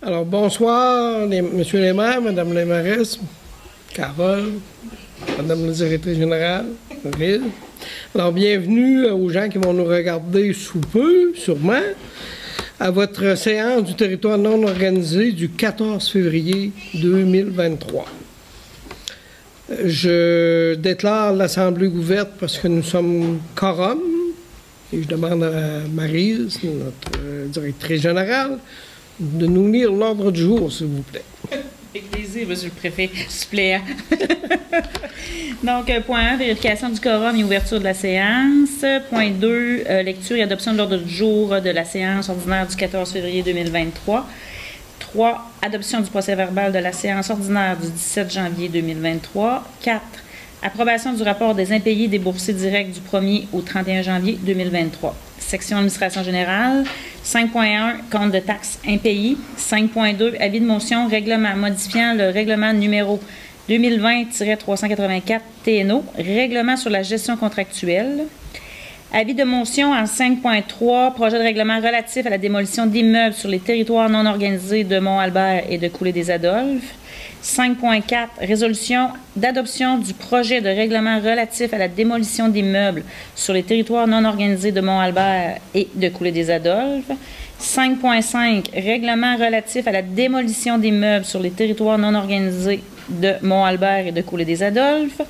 Alors, bonsoir, Monsieur les maires, Madame les mairesse, Carole, Madame la directrice générale, Ville. Alors, bienvenue aux gens qui vont nous regarder sous peu, sûrement, à votre séance du territoire non organisé du 14 février 2023. Je déclare l'Assemblée ouverte parce que nous sommes quorum, et je demande à Maryse, notre directrice générale, de nous lire l'ordre du jour, s'il vous plaît. Avec plaisir, Monsieur le Préfet, suppléant. Donc, point 1, vérification du quorum et ouverture de la séance. Point 2, lecture et adoption de l'ordre du jour de la séance ordinaire du 14 février 2023. 3, adoption du procès-verbal de la séance ordinaire du 17 janvier 2023. 4, approbation du rapport des impayés déboursés directs du 1er au 31 janvier 2023. Section administration générale. 5.1, compte de taxes impayés. 5.2, avis de motion, règlement modifiant le règlement numéro 2020-384 TNO, règlement sur la gestion contractuelle. Avis de motion en 5.3, projet de règlement relatif à la démolition d'immeubles sur les territoires non organisés de Mont-Albert et de Coulée-des-Adolphes. 5.4, résolution d'adoption du projet de règlement relatif à la démolition d'immeubles sur les territoires non organisés de Mont-Albert et de Coulée-des-Adolphes. 5.5, règlement relatif à la démolition d'immeubles sur les territoires non organisés de Mont-Albert et de Coulée-des-Adolphes.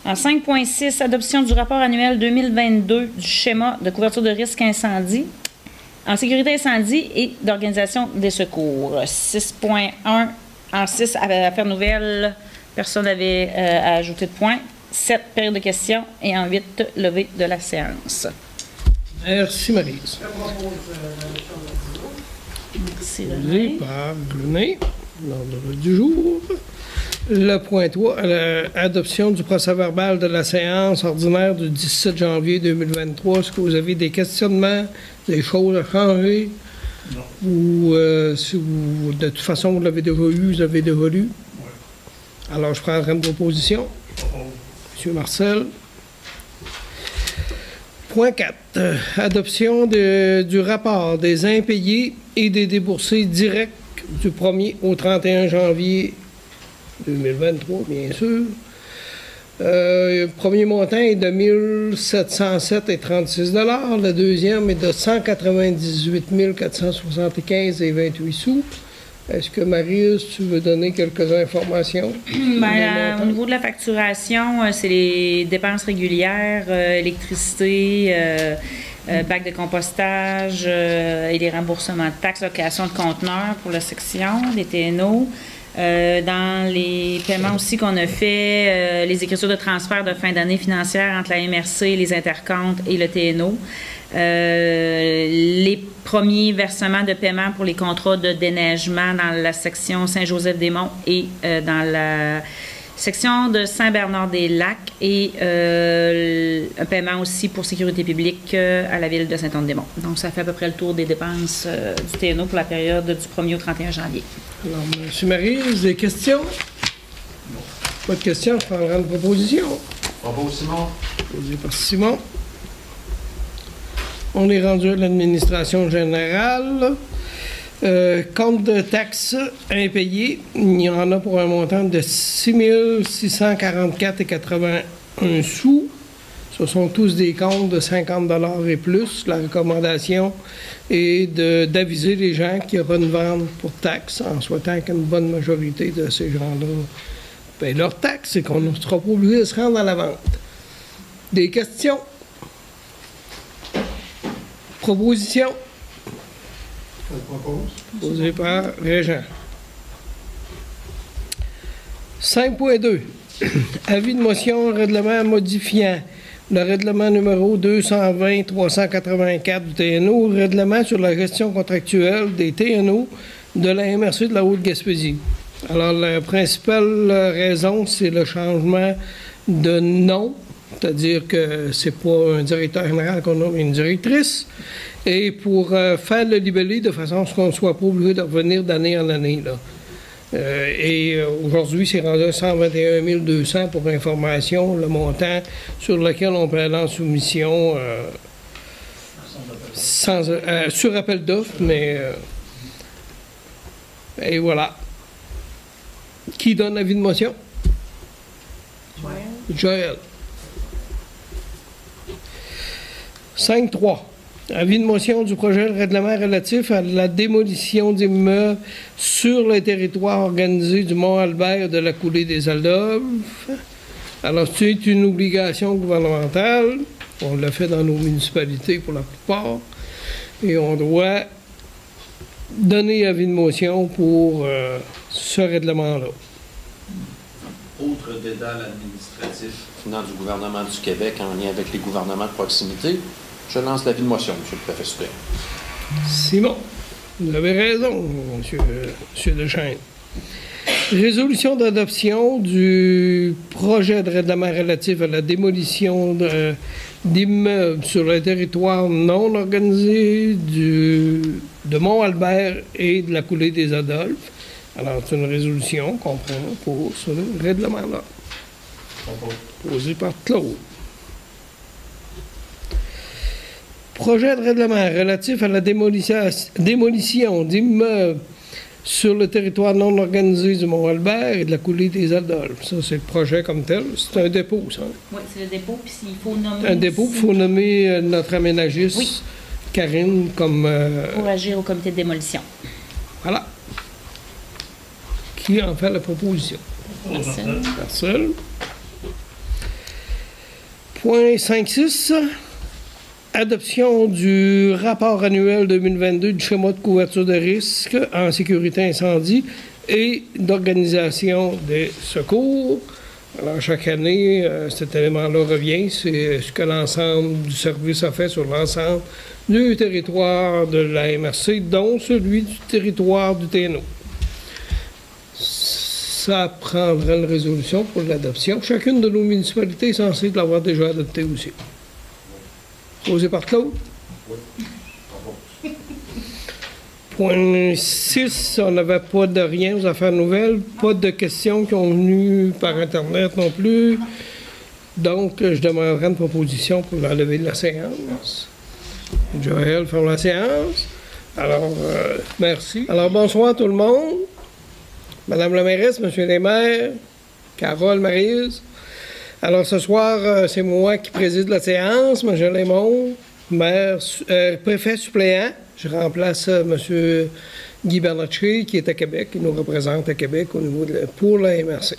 En 5.6, adoption du rapport annuel 2022 du schéma de couverture de risque incendie, en sécurité incendie et d'organisation des secours. 6.1, en 6, affaires nouvelles, personne n'avait à ajouter de points. 7, période de questions. Et en 8, levée de la séance. Merci, Maryse. Merci, René. Par René, l'ordre du jour. Le point 3, adoption du procès-verbal de la séance ordinaire du 17 janvier 2023. Est-ce que vous avez des questionnements, des choses à changer? Non. Ou si vous, de toute façon, vous l'avez déjà eu, vous avez déjà lu? Oui. Alors, je prendrai une proposition. Monsieur Marcel. Point 4. Adoption du rapport des impayés et des déboursés directs du 1er au 31 janvier 2023, bien sûr. Le premier montant est de 1 707,36 $. Le deuxième est de 198 475,28 $. Est-ce que, Maryse, tu veux donner quelques informations? Au niveau de la facturation, c'est les dépenses régulières, électricité, bac de compostage et les remboursements de taxes, location de conteneurs pour la section, les TNO. Dans les paiements aussi qu'on a fait, les écritures de transfert de fin d'année financière entre la MRC, les intercomptes et le TNO. Les premiers versements de paiement pour les contrats de déneigement dans la section Saint-Joseph-des-Monts et dans la section de Saint-Bernard-des-Lacs et un paiement aussi pour sécurité publique à la ville de Saint-Anne-des-Monts. Donc, ça fait à peu près le tour des dépenses du TNO pour la période du 1er au 31 janvier. Alors, M. Maryse, des questions? Non. Pas de questions, je prendrai une proposition. Bravo, Simon. Proposée par Simon. On est rendu à l'administration générale. Compte de taxes impayées, il y en a pour un montant de 6 644,81 $. Ce sont tous des comptes de 50 $ et plus. La recommandation est d'aviser les gens qu'il y aura une vente pour taxes en souhaitant qu'une bonne majorité de ces gens-là paient leurs taxes et qu'on ne sera pas obligé de se rendre à la vente. Des questions? Proposition? Je propose. Posé par Régent. 5.2. Avis de motion règlement modifiant le règlement numéro 220-384 du TNO, règlement sur la gestion contractuelle des TNO de la MRC de la Haute-Gaspésie. Alors, la principale raison, c'est le changement de nom, c'est-à-dire que c'est pas un directeur général qu'on a, mais une directrice. Et pour faire le libellé de façon à ce qu'on ne soit pas obligé de revenir d'année en année. Là. Aujourd'hui, c'est rendu à 121 200 pour information, le montant sur lequel on peut aller en soumission sur appel d'offres, mais Et voilà. Qui donne l'avis de motion? Joël. 5.3. Avis de motion du projet de règlement relatif à la démolition d'immeubles sur le territoire organisé du Mont-Albert et de la coulée des Aldolphes. Alors, c'est une obligation gouvernementale. On l'a fait dans nos municipalités pour la plupart. Et on doit donner avis de motion pour ce règlement-là. Autre dédale administratif venant du gouvernement du Québec en lien avec les gouvernements de proximité, je lance l'avis de motion, M. le préfet suppléant. Simon, vous avez raison, M. Deschênes. Résolution d'adoption du projet de règlement relatif à la démolition d'immeubles sur le territoire non organisé de Mont-Albert et de la coulée des Adolphes. Alors, c'est une résolution qu'on prend pour ce règlement-là. Posé par Claude. Projet de règlement relatif à la démolition d'immeubles sur le territoire non organisé du Mont-Albert et de la coulée des Adolphes. Ça, c'est le projet comme tel. C'est un dépôt, ça. Oui, c'est le dépôt, puis il faut nommer... Un dépôt, il faut nommer notre aménagiste, oui. Karine, comme... pour agir au comité de démolition. Voilà. Qui en fait la proposition? Personne. Point 5.6. Adoption du rapport annuel 2022 du schéma de couverture de risque en sécurité incendie et d'organisation des secours. Alors, chaque année, cet élément-là revient. C'est ce que l'ensemble du service a fait sur l'ensemble du territoire de la MRC, dont celui du territoire du TNO. Ça prendrait une résolution pour l'adoption. Chacune de nos municipalités est censée l'avoir déjà adoptée aussi. Posé par Claude. Oui. Point 6, on n'avait pas de rien aux affaires nouvelles, pas de questions qui ont venu par Internet non plus. Donc, je demanderai une proposition pour l'enlever de la séance. Joël ferme la séance. Alors, merci. Alors, bonsoir tout le monde. Madame la mairesse, Monsieur les maires, Carole, Maryse. Alors, ce soir, c'est moi qui préside la séance, M. Lémon, préfet suppléant. Je remplace M. Guy Bernatchez, qui est à Québec, qui nous représente à Québec au niveau pour la MRC. Ça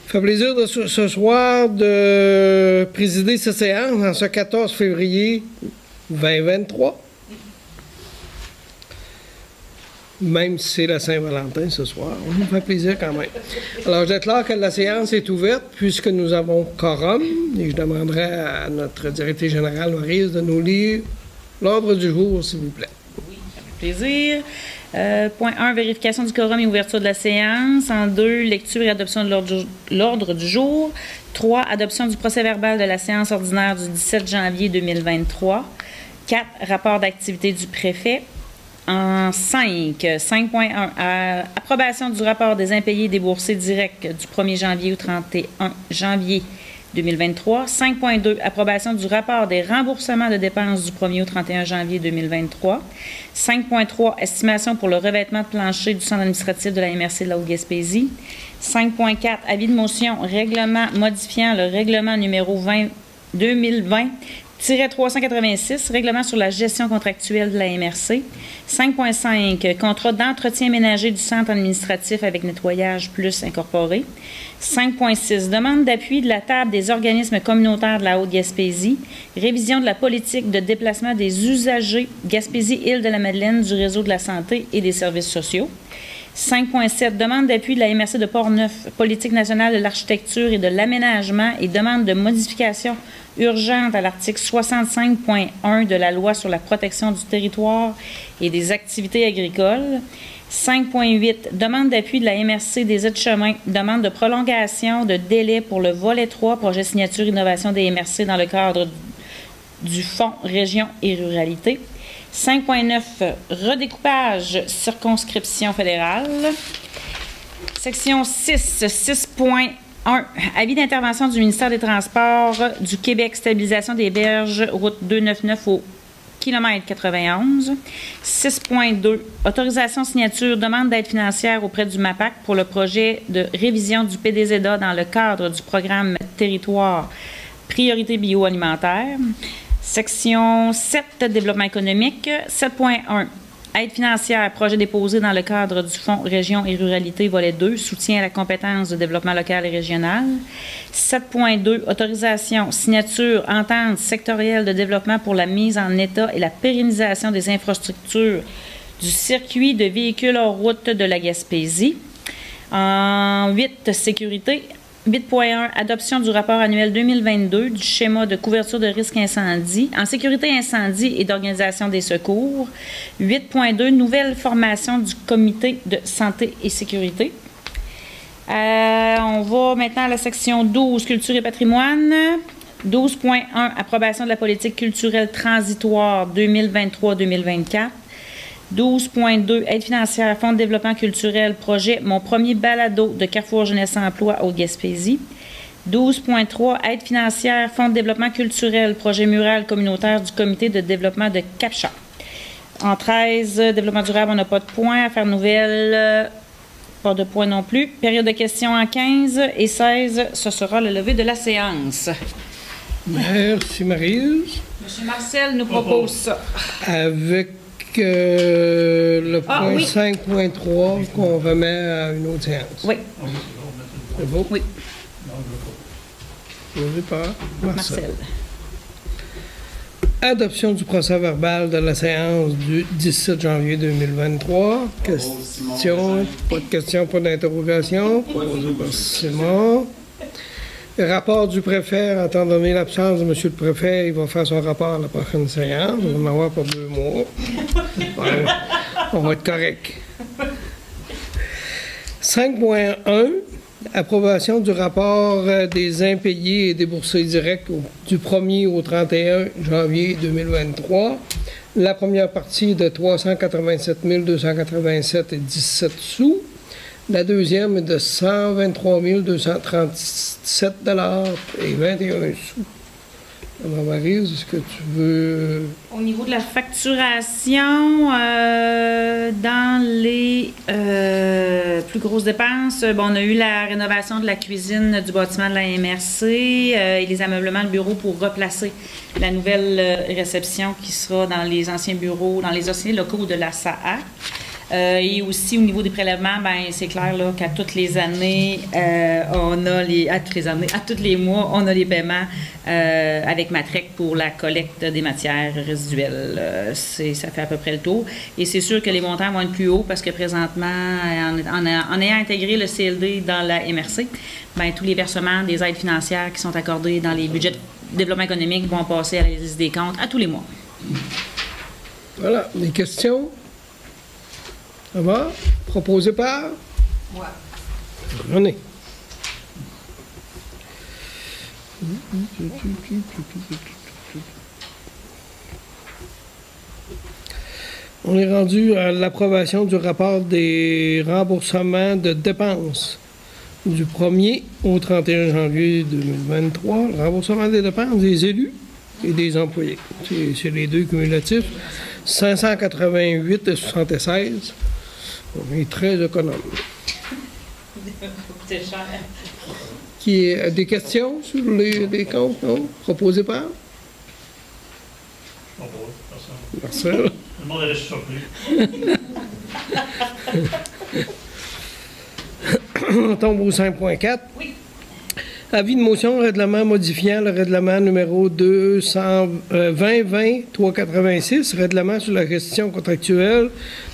fait plaisir ce soir de présider cette séance en ce 14 février 2023. Même si c'est la Saint-Valentin ce soir. On nous fait plaisir quand même. Alors, je déclare que la séance est ouverte puisque nous avons quorum et je demanderai à notre directrice générale, Maryse, de nous lire l'ordre du jour, s'il vous plaît. Oui, ça fait plaisir. Point 1, vérification du quorum et ouverture de la séance. En 2, lecture et adoption de l'ordre du jour. 3, adoption du procès-verbal de la séance ordinaire du 17 janvier 2023. 4, rapport d'activité du préfet. En 5.1, approbation du rapport des impayés déboursés directs du 1er janvier au 31 janvier 2023. 5.2, approbation du rapport des remboursements de dépenses du 1er au 31 janvier 2023. 5.3, estimation pour le revêtement de plancher du centre administratif de la MRC de la Haute-Gaspésie. 5.4, avis de motion, règlement modifiant le règlement numéro 2020-386, règlement sur la gestion contractuelle de la MRC. 5.5, contrat d'entretien ménager du centre administratif avec nettoyage plus incorporé. 5.6, demande d'appui de la table des organismes communautaires de la Haute-Gaspésie, révision de la politique de déplacement des usagers Gaspésie-Île-de-la-Madeleine du réseau de la santé et des services sociaux. 5.7, demande d'appui de la MRC de Portneuf, politique nationale de l'architecture et de l'aménagement et demande de modification urgente à l'article 65.1 de la loi sur la protection du territoire et des activités agricoles. 5.8, demande d'appui de la MRC des aides-chemins, demande de prolongation de délai pour le volet 3, projet signature innovation des MRC dans le cadre du Fonds Région et Ruralité. 5.9, redécoupage circonscription fédérale. Section 6, 6.1, avis d'intervention du ministère des Transports du Québec, stabilisation des berges, route 299 au km 91. 6.2, autorisation signature, demande d'aide financière auprès du MAPAC pour le projet de révision du PDZA dans le cadre du programme Territoire Priorité bioalimentaire. Section 7, développement économique. 7.1, aide financière, projet déposé dans le cadre du Fonds Région et Ruralité, volet 2, soutien à la compétence de développement local et régional. 7.2, autorisation, signature, entente sectorielle de développement pour la mise en état et la pérennisation des infrastructures du circuit de véhicules hors route de la Gaspésie. En 8, sécurité. 8.1, adoption du rapport annuel 2022 du schéma de couverture de risque incendie, en sécurité incendie et d'organisation des secours. 8.2, nouvelle formation du comité de santé et sécurité. On va maintenant à la section 12, culture et patrimoine. 12.1, approbation de la politique culturelle transitoire 2023-2024. 12.2, aide financière, Fonds de développement culturel, projet Mon premier balado de Carrefour Jeunesse Emploi au Gaspésie. 12.3, aide financière, Fonds de développement culturel, projet mural communautaire du comité de développement de Capcha. En 13, développement durable, on n'a pas de points. Affaires nouvelles, pas de points non plus. Période de questions en 15 et 16, ce sera le lever de la séance. Merci, Maryse. M. Marcel nous propose ça. Avec le point oui. 5.3 qu'on remet à une autre séance. Oui. C'est beau? Oui. Posé par Marcel. Marcel. Adoption du procès-verbal de la séance du 17 janvier 2023. Question, pas de questions, pas d'interrogation. Posé par Simon. Rapport du préfet, étant donné l'absence de M. le préfet, il va faire son rapport à la prochaine séance. On va en avoir pour 2 mois. Ouais, on va être correct. 5.1, approbation du rapport des impayés et déboursés directs du 1er au 31 janvier 2023. La première partie de 387 287,17 sous. La deuxième est de 123 237,21 sous. Alors, Maryse, est-ce que tu veux... Au niveau de la facturation, dans les plus grosses dépenses, on a eu la rénovation de la cuisine du bâtiment de la MRC et les ameublements de bureaux pour replacer la nouvelle réception qui sera dans les anciens bureaux, dans les anciens locaux de la SAA. Et aussi au niveau des prélèvements, c'est clair là, qu'à toutes les années, on a à tous les mois, on a les paiements avec Matrec pour la collecte des matières résiduelles. Ça fait à peu près le tour. Et c'est sûr que les montants vont être plus hauts parce que présentement, en ayant intégré le CLD dans la MRC, tous les versements des aides financières qui sont accordées dans les budgets de développement économique vont passer à la liste des comptes à tous les mois. Voilà. Des questions? Ça va? Proposé par? Ouais. René. On est rendu à l'approbation du rapport des remboursements de dépenses du 1er au 31 janvier 2023. Le remboursement des dépenses des élus et des employés. C'est les deux cumulatifs. 588,76. On est très économe. C'est cher. Qui est des questions sur les comptes, non? Proposé par? Marcel. Le monde reste surpris. On tombe au 5.4. Oui. Avis de motion, règlement modifiant le règlement numéro 2020-386, règlement sur la gestion contractuelle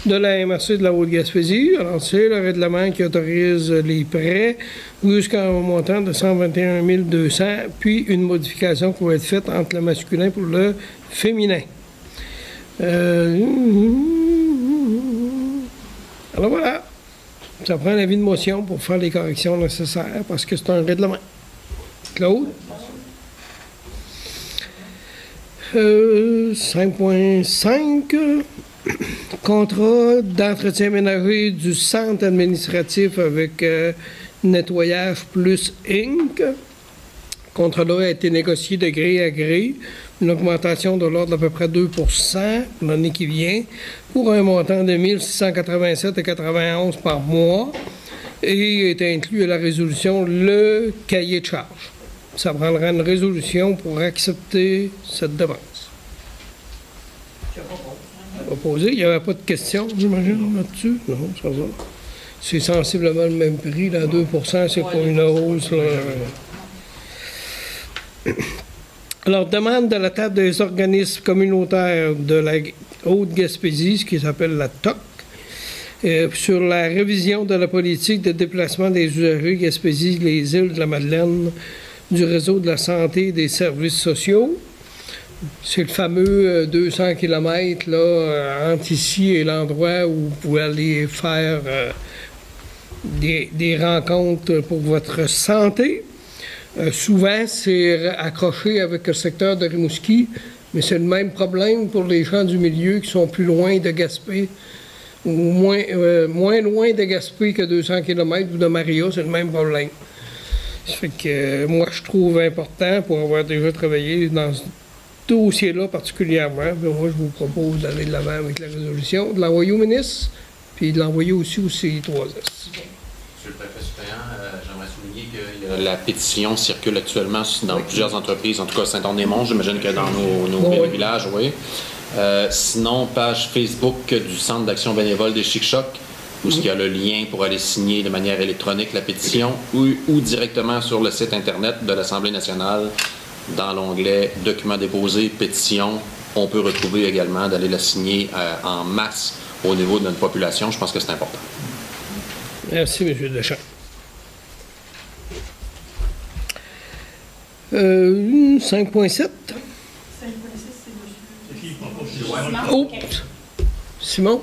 de la MRC de la Haute-Gaspésie. Alors, c'est le règlement qui autorise les prêts jusqu'à un montant de 121 200, puis une modification qui va être faite entre le masculin pour le féminin. Alors voilà, ça prend l'avis de motion pour faire les corrections nécessaires parce que c'est un règlement. Claude? 5.5, contrat d'entretien ménager du centre administratif avec Nettoyage Plus Inc. Le contrat-là a été négocié de gré à gré une augmentation de l'ordre d'à peu près 2 pour l'année qui vient, pour un montant de 1 687,91 par mois, et est inclus à la résolution le cahier de charge. Ça prendra une résolution pour accepter cette demande. Proposé. Il n'y avait pas de questions, j'imagine, là-dessus? Non, ça va. C'est sensiblement le même prix, là, 2 c'est pas une hausse, là. Alors, demande de la table des organismes communautaires de la Haute-Gaspésie, ce qui s'appelle la TOC, sur la révision de la politique de déplacement des usagers Gaspésie, les îles de la Madeleine, du réseau de la santé et des services sociaux. C'est le fameux 200 km là, entre ici et l'endroit où vous pouvez aller faire des rencontres pour votre santé. Souvent, c'est accroché avec le secteur de Rimouski, mais c'est le même problème pour les gens du milieu qui sont plus loin de Gaspé, ou moins loin de Gaspé que 200 km ou de Maria, c'est le même problème. Ça fait que moi, je trouve important, pour avoir déjà travaillé dans ce dossier-là particulièrement, bien, moi, je vous propose d'aller de l'avant avec la résolution, de l'envoyer au ministre, puis de l'envoyer aussi au CI3S. Monsieur le préfet suppléant, j'aimerais souligner que la pétition circule actuellement dans plusieurs entreprises, en tout cas Saint-Anne-des-Monts, j'imagine que dans nos villages, oui. Sinon, page Facebook du Centre d'action bénévole des Chic-Chocs, où il y a le lien pour aller signer de manière électronique la pétition, ou directement sur le site Internet de l'Assemblée nationale, dans l'onglet « Documents déposés, pétition », on peut retrouver également d'aller la signer en masse au niveau de notre population. Je pense que c'est important. Merci, M. Deschamps. 5.7. 5.6, c'est qui propose? Oups. Simon?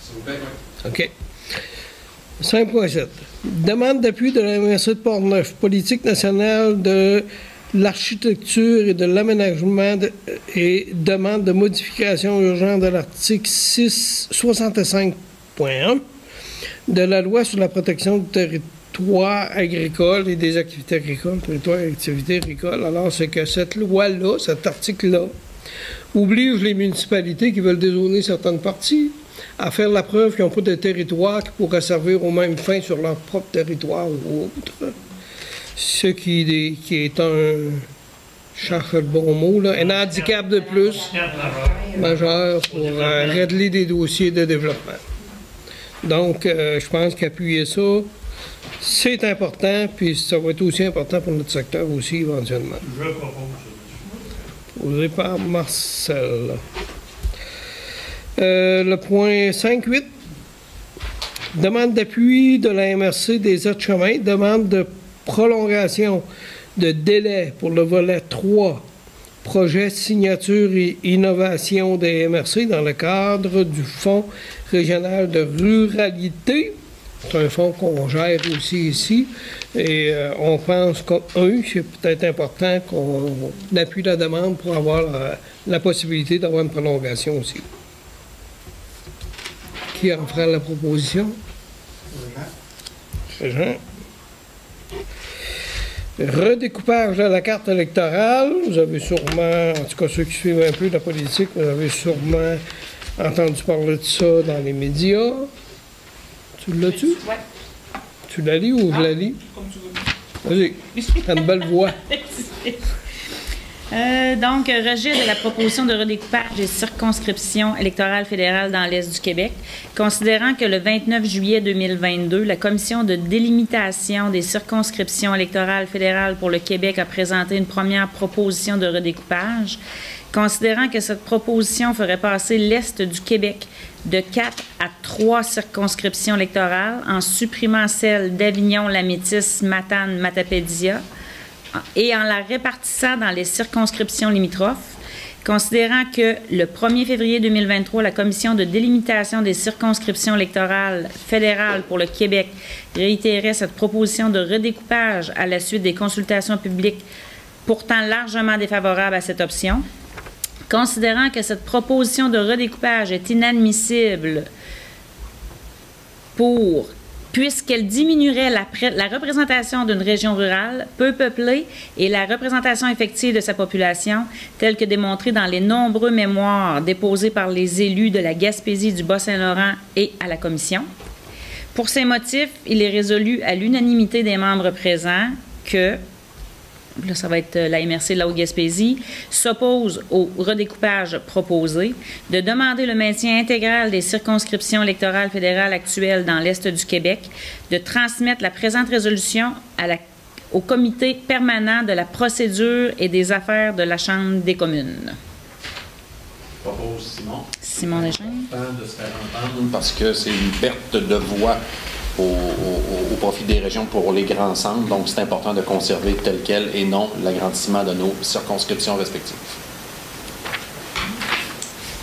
S'il vous plaît. OK. 5.7. Demande d'appui de la MRC de Portneuf, politique nationale de l'architecture et de l'aménagement et demande de modification urgente de l'article 65.1 de la loi sur la protection du territoire agricole et des activités agricoles, territoire et activités agricoles. Alors, c'est que cette loi-là, cet article-là, oblige les municipalités qui veulent dézoner certaines parties à faire la preuve qu'ils n'ont pas de territoire qui pourrait servir aux mêmes fins sur leur propre territoire ou autre. Ce qui est un, je cherche le bon mot, là, un handicap de plus majeur pour régler des dossiers de développement. Donc, je pense qu'appuyer ça, c'est important, puis ça va être aussi important pour notre secteur aussi, éventuellement. Je propose. Posé par Marcel. Le point 5.8. Demande d'appui de la MRC des Aides-Chemins, demande de prolongation de délai pour le volet 3, projet signature et innovation des MRC dans le cadre du Fonds régional de ruralité. C'est un fonds qu'on gère aussi ici. Et on pense c'est peut-être important qu'on appuie la demande pour avoir la possibilité d'avoir une prolongation aussi. Qui en fera la proposition? Jean. Redécoupage de la carte électorale. Vous avez sûrement, en tout cas ceux qui suivent un peu la politique, vous avez sûrement entendu parler de ça dans les médias. Tu l'as-tu? Oui. Tu la lis ou je la lis? Comme tu veux. Vas-y, t'as une belle voix. Donc, rejet de la proposition de redécoupage des circonscriptions électorales fédérales dans l'Est du Québec, considérant que le 29 juillet 2022, la Commission de délimitation des circonscriptions électorales fédérales pour le Québec a présenté une première proposition de redécoupage, considérant que cette proposition ferait passer l'Est du Québec de 4 à 3 circonscriptions électorales en supprimant celles d'Avignon, La Métisse, Matane, Matapédia, et en la répartissant dans les circonscriptions limitrophes, considérant que le 1er février 2023, la Commission de délimitation des circonscriptions électorales fédérales pour le Québec réitérait cette proposition de redécoupage à la suite des consultations publiques pourtant largement défavorables à cette option, considérant que cette proposition de redécoupage est inadmissible pour puisqu'elle diminuerait la représentation d'une région rurale peu peuplée et la représentation effective de sa population, telle que démontrée dans les nombreux mémoires déposés par les élus de la Gaspésie, du Bas-Saint-Laurent et à la Commission. Pour ces motifs, il est résolu à l'unanimité des membres présents que, là ça va être la MRC de la Haute-Gaspésie, s'oppose au redécoupage proposé, de demander le maintien intégral des circonscriptions électorales fédérales actuelles dans l'Est du Québec, de transmettre la présente résolution au comité permanent de la procédure et des affaires de la Chambre des communes. Propose Simon. Simon Deschênes. De se faire entendre parce que c'est une perte de voix au profit des régions pour les grands centres. Donc, c'est important de conserver tel quel et non l'agrandissement de nos circonscriptions respectives.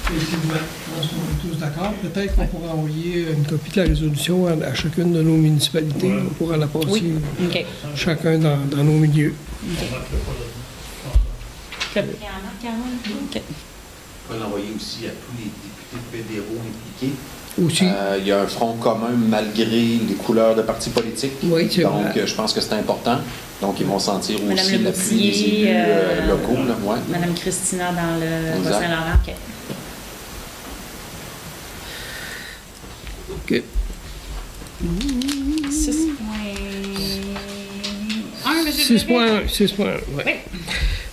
Effectivement, on est tous d'accord. Peut-être qu'on pourra envoyer une copie de la résolution à chacune de nos municipalités. On pourra la passer chacun dans nos milieux. Okay. On peut l'envoyer aussi à tous les députés fédéraux impliqués. Aussi. Il y a un front commun malgré les couleurs de partis politiques. Oui, c'est donc, vrai. Je pense que c'est important. Donc, ils vont sentir Madame aussi l'appui des élus locaux. Là, ouais. Madame Christina dans le Exact. Bas-Saint-Laurent. OK. 6.1, ouais. Oui.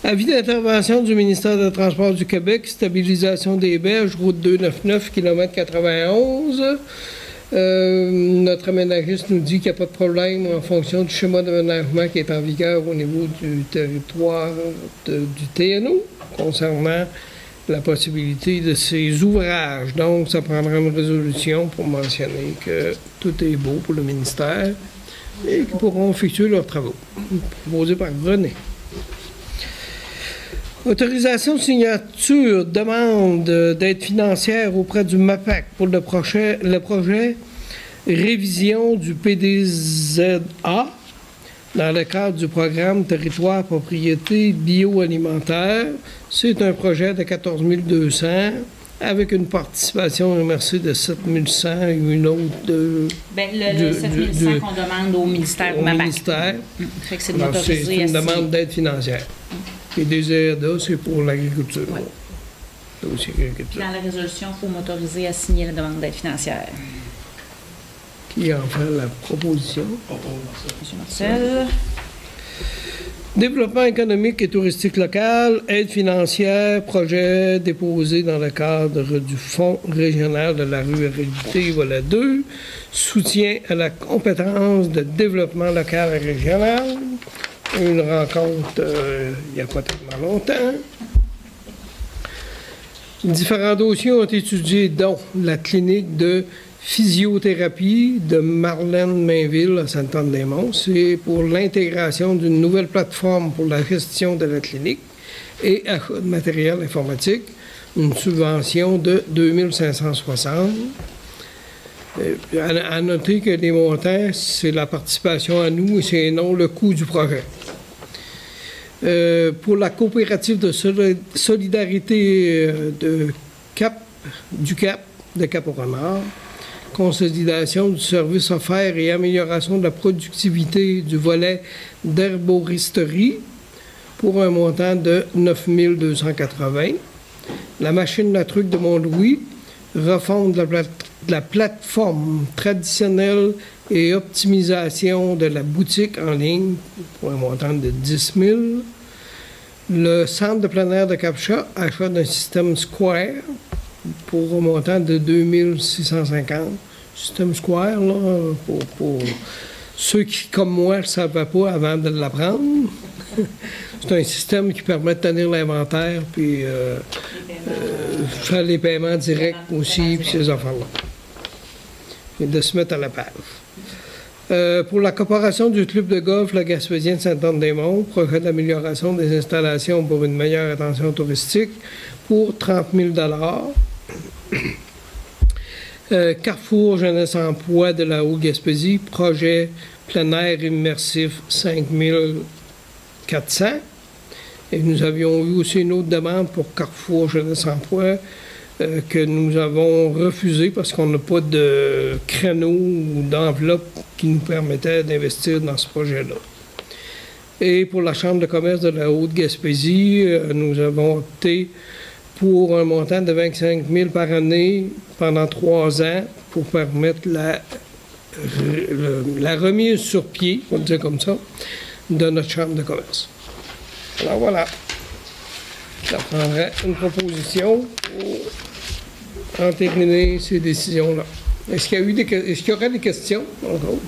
Avis d'intervention du ministère des Transports du Québec, stabilisation des berges, route 299, km 91. Notre aménagiste nous dit qu'il n'y a pas de problème en fonction du schéma d'aménagement qui est en vigueur au niveau du territoire du TNO concernant la possibilité de ces ouvrages. Donc, ça prendra une résolution pour mentionner que tout est beau pour le ministère et qu'ils pourront effectuer leurs travaux. Proposé par René. Autorisation de signature, demande d'aide financière auprès du MAPAC pour le projet révision du PDZA dans le cadre du programme Territoire Propriété Bioalimentaire. C'est un projet de 14 200 avec une participation MRC de 7 100 et une autre de... Bien, le 7 100 qu'on demande au ministère au MAPAC. ministère. Fait que c'est Alors, d'autoriser c'est une à demande d'aide financière. Et des aides, c'est pour l'agriculture. Ouais. Aussi agriculture. Dans la résolution, il faut m'autoriser à signer la demande d'aide financière. Qui en fait la proposition? M. Marcel. Développement économique et touristique local, aide financière, projet déposé dans le cadre du Fonds régional de la ruralité, voilà 2. Soutien à la compétence de développement local et régional. Une rencontre il n'y a pas tellement longtemps. Différents dossiers ont été étudiés, dont la clinique de physiothérapie de Marlène Mainville à Sainte-Anne-des-Monts. C'est pour l'intégration d'une nouvelle plateforme pour la gestion de la clinique et achat de matériel informatique. Une subvention de 2560. À noter que les montants, c'est la participation à nous et c'est non le coût du projet. Pour la coopérative de solidarité du Cap de Cap-au-Renard, consolidation du service offert et amélioration de la productivité du volet d'herboristerie pour un montant de 9 280. La machine à truc de Mont-Louis, refonte de la plateforme traditionnelle et optimisation de la boutique en ligne pour un montant de 10 000. Le centre de plein air de Cap-Chat, achat d'un système Square pour un montant de 2 650. Système Square, là, pour ceux qui, comme moi, ne le savaient pas avant de l'apprendre. C'est un système qui permet de tenir l'inventaire puis faire les paiements directs aussi, puis ces affaires-là. Et de se mettre à la page. Pour la coopération du club de golf Le Gaspésien de Sainte-Anne-des-Monts, projet d'amélioration des installations pour une meilleure attention touristique pour 30 000 Carrefour Jeunesse Emploi de la Haute-Gaspésie, projet plein air immersif 5 400. Et nous avions eu aussi une autre demande pour Carrefour Jeunesse Emploi que nous avons refusé parce qu'on n'a pas de créneau ou d'enveloppe qui nous permettait d'investir dans ce projet-là. Et pour la Chambre de commerce de la Haute-Gaspésie, nous avons opté pour un montant de 25 000 par année pendant 3 ans pour permettre la remise sur pied, on va dire comme ça, de notre Chambre de commerce. Alors voilà. Ça prendrait une proposition pour entériner ces décisions-là. Est-ce qu'il y aurait des questions encore?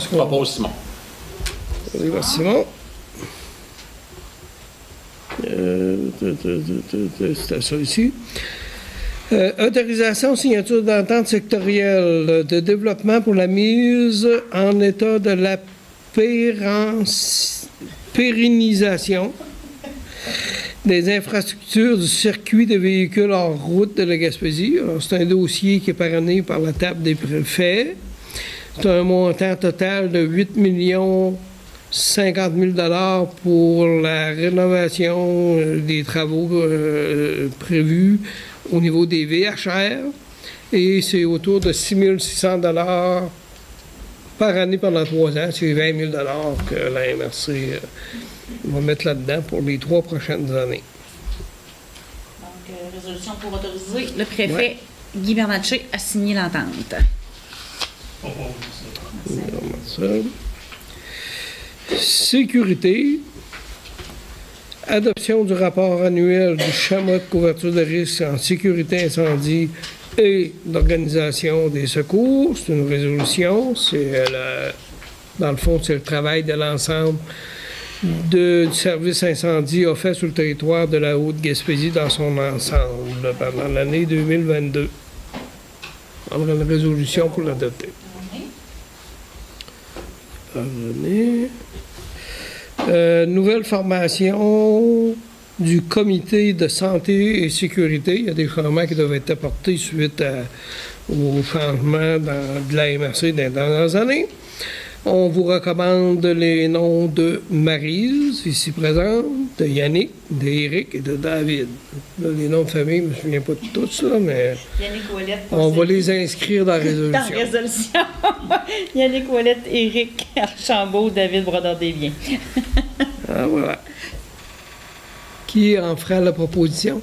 Propose Simon. Merci Simon. C'était ça ici. Autorisation, signature d'entente sectorielle de développement pour la mise en état de la pérennisation des infrastructures du circuit de véhicules hors route de la Gaspésie. C'est un dossier qui est parrainé par la table des préfets. C'est un montant total de 8 50 000 $ pour la rénovation des travaux prévus au niveau des VHR. Et c'est autour de 6 600 $ par année pendant 3 ans. C'est 20 000 $ que la MRC va mettre là-dedans pour les 3 prochaines années. Donc, résolution pour autoriser le préfet Guy Bernatchez à signer l'entente. Sécurité. Adoption du rapport annuel du schéma de couverture de risque en sécurité incendie et d'organisation des secours. C'est une résolution. Dans le fond, c'est le travail de l'ensemble du service incendie offert sur le territoire de la Haute-Gaspésie dans son ensemble pendant l'année 2022. On a une résolution pour l'adopter. Nouvelle formation du comité de santé et sécurité. Il y a des changements qui doivent être apportés suite au changement de la MRC dans les dernières années. On vous recommande les noms de Maryse, ici présente, de Yannick, d'Éric et de David. Là, les noms de famille, je ne me souviens pas de tous, là, mais Yannick Ouellette, on va les inscrire dans la résolution. Dans la résolution. Yannick Ouellette, Éric Archambault, David Brodeur-Desbiens. Ah, voilà. Qui en fera la proposition?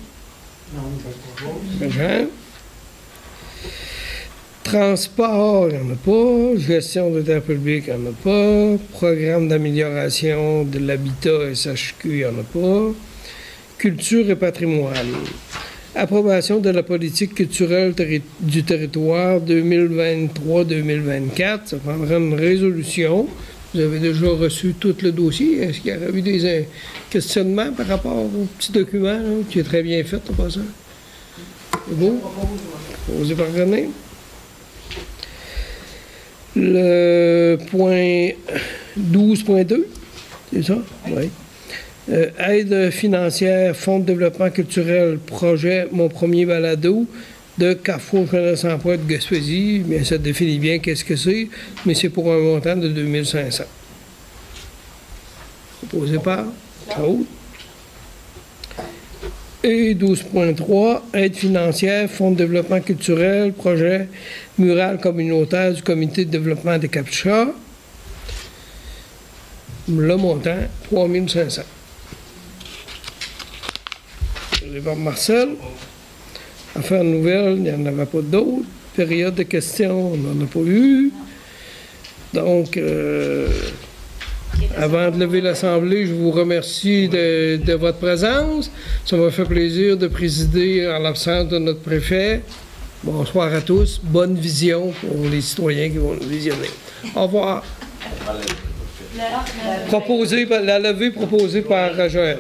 Jean. Transport, il n'y en a pas. Gestion de terre publique, il n'y en a pas. Programme d'amélioration de l'habitat SHQ, il n'y en a pas. Culture et patrimoine. Approbation de la politique culturelle du territoire 2023-2024. Ça prendra une résolution. Vous avez déjà reçu tout le dossier. Est-ce qu'il y aurait eu des questionnements par rapport au petit document là, qui est très bien fait en passant? C'est beau? Proposé par René. Le point 12.2, c'est ça? Oui. Aide financière, Fonds de développement culturel, projet Mon premier balado de Carrefour Jeunesse Emploi de Gaspésie. Bien, ça définit bien qu'est-ce que c'est, mais c'est pour un montant de 2 500. Proposé par Claude. Et 12.3, aide financière, Fonds de développement culturel, projet mural communautaire du comité de développement des Capuchas. Le montant, 3 500. Je vais Marcel. Affaires nouvelles, il n'y en avait pas d'autres. Période de questions, on n'en a pas eu. Donc, avant de lever l'Assemblée, je vous remercie de votre présence. Ça m'a fait plaisir de présider en l'absence de notre préfet. Bonsoir à tous. Bonne vision pour les citoyens qui vont nous visionner. Au revoir. La levée proposée par Joël.